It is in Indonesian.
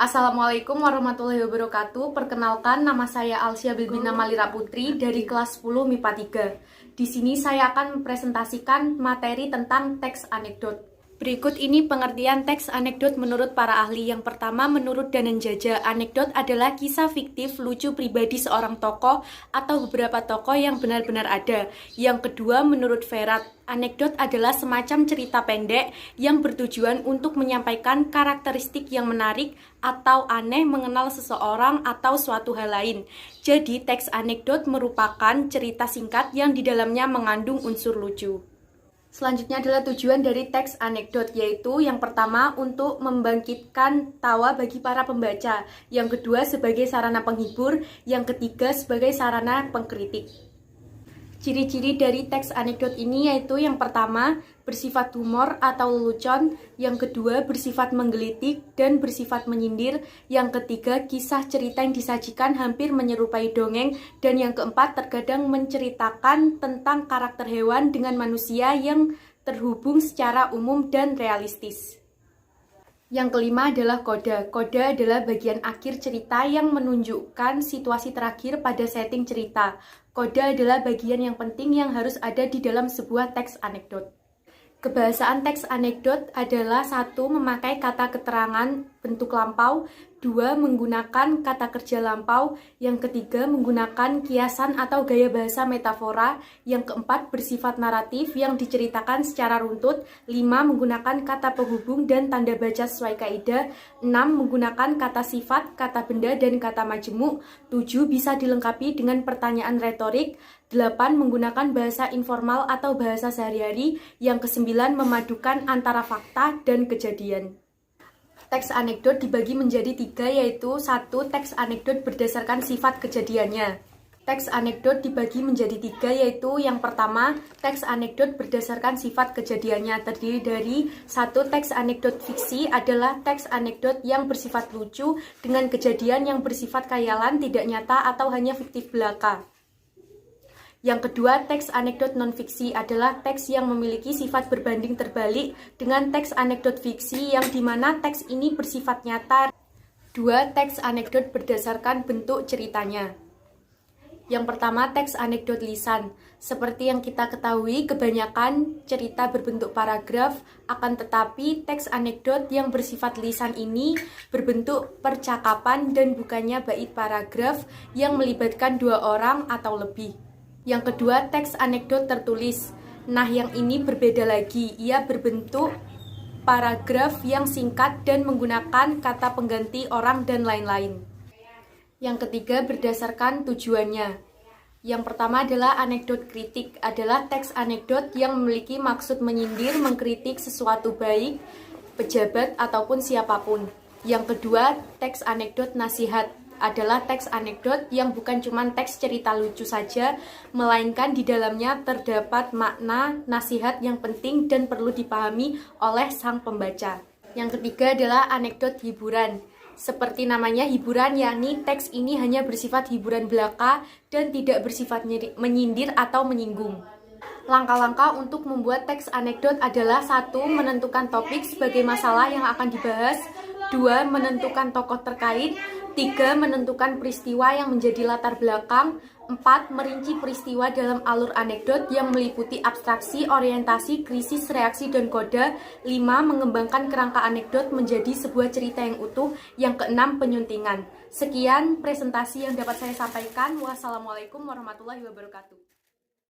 Assalamualaikum warahmatullahi wabarakatuh. Perkenalkan, nama saya Alsia Bilbina Malira Putri dari kelas 10 MIPA 3. Di sini saya akan mempresentasikan materi tentang teks anekdot. Berikut ini pengertian teks anekdot menurut para ahli. Yang pertama, menurut Danenjaja, anekdot adalah kisah fiktif lucu pribadi seorang tokoh atau beberapa tokoh yang benar-benar ada. Yang kedua, menurut Ferat, anekdot adalah semacam cerita pendek yang bertujuan untuk menyampaikan karakteristik yang menarik atau aneh mengenal seseorang atau suatu hal lain. Jadi, teks anekdot merupakan cerita singkat yang di dalamnya mengandung unsur lucu. Selanjutnya adalah tujuan dari teks anekdot, yaitu yang pertama untuk membangkitkan tawa bagi para pembaca, yang kedua sebagai sarana penghibur, yang ketiga sebagai sarana pengkritik. Ciri-ciri dari teks anekdot ini yaitu yang pertama bersifat humor atau lelucon, yang kedua bersifat menggelitik dan bersifat menyindir, yang ketiga kisah cerita yang disajikan hampir menyerupai dongeng, dan yang keempat terkadang menceritakan tentang karakter hewan dengan manusia yang terhubung secara umum dan realistis. Yang kelima adalah koda. Koda adalah bagian akhir cerita yang menunjukkan situasi terakhir pada setting cerita. Koda adalah bagian yang penting yang harus ada di dalam sebuah teks anekdot. Kebahasaan teks anekdot adalah 1. Memakai kata keterangan bentuk lampau, 2. Menggunakan kata kerja lampau, yang ketiga menggunakan kiasan atau gaya bahasa metafora, yang keempat bersifat naratif yang diceritakan secara runtut, 5. Menggunakan kata penghubung dan tanda baca sesuai kaidah, 6. Menggunakan kata sifat, kata benda, dan kata majemuk, 7. Bisa dilengkapi dengan pertanyaan retorik, 8. Menggunakan bahasa informal atau bahasa sehari-hari, yang ke-9 memadukan antara fakta dan kejadian. Teks anekdot dibagi menjadi 3, yaitu 1. Teks anekdot berdasarkan sifat kejadiannya. Teks anekdot dibagi menjadi 3, yaitu yang pertama, teks anekdot berdasarkan sifat kejadiannya, terdiri dari 1. Teks anekdot fiksi adalah teks anekdot yang bersifat lucu dengan kejadian yang bersifat khayalan, tidak nyata atau hanya fiktif belaka. Yang kedua, teks anekdot non-fiksi adalah teks yang memiliki sifat berbanding terbalik dengan teks anekdot fiksi yang dimana teks ini bersifat nyata. 2. Teks anekdot berdasarkan bentuk ceritanya. Yang pertama, teks anekdot lisan. Seperti yang kita ketahui, kebanyakan cerita berbentuk paragraf, akan tetapi teks anekdot yang bersifat lisan ini berbentuk percakapan dan bukannya bait paragraf yang melibatkan 2 orang atau lebih. Yang kedua, teks anekdot tertulis. Nah, yang ini berbeda lagi. Ia berbentuk paragraf yang singkat dan menggunakan kata pengganti orang dan lain-lain. Yang ketiga, berdasarkan tujuannya. Yang pertama adalah anekdot kritik. Adalah teks anekdot yang memiliki maksud menyindir, mengkritik sesuatu baik, pejabat, ataupun siapapun. Yang kedua, teks anekdot nasihat. Adalah teks anekdot yang bukan cuma teks cerita lucu saja, melainkan di dalamnya terdapat makna nasihat yang penting dan perlu dipahami oleh sang pembaca. Yang ketiga adalah anekdot hiburan. Seperti namanya hiburan, yakni teks ini hanya bersifat hiburan belaka dan tidak bersifat menyindir atau menyinggung. Langkah-langkah untuk membuat teks anekdot adalah 1. Menentukan topik sebagai masalah yang akan dibahas, 2. Menentukan tokoh terkait, 3. Menentukan peristiwa yang menjadi latar belakang, 4. Merinci peristiwa dalam alur anekdot yang meliputi abstraksi, orientasi, krisis, reaksi, dan koda, 5. Mengembangkan kerangka anekdot menjadi sebuah cerita yang utuh, yang ke-6 penyuntingan. Sekian presentasi yang dapat saya sampaikan. Wassalamualaikum warahmatullahi wabarakatuh.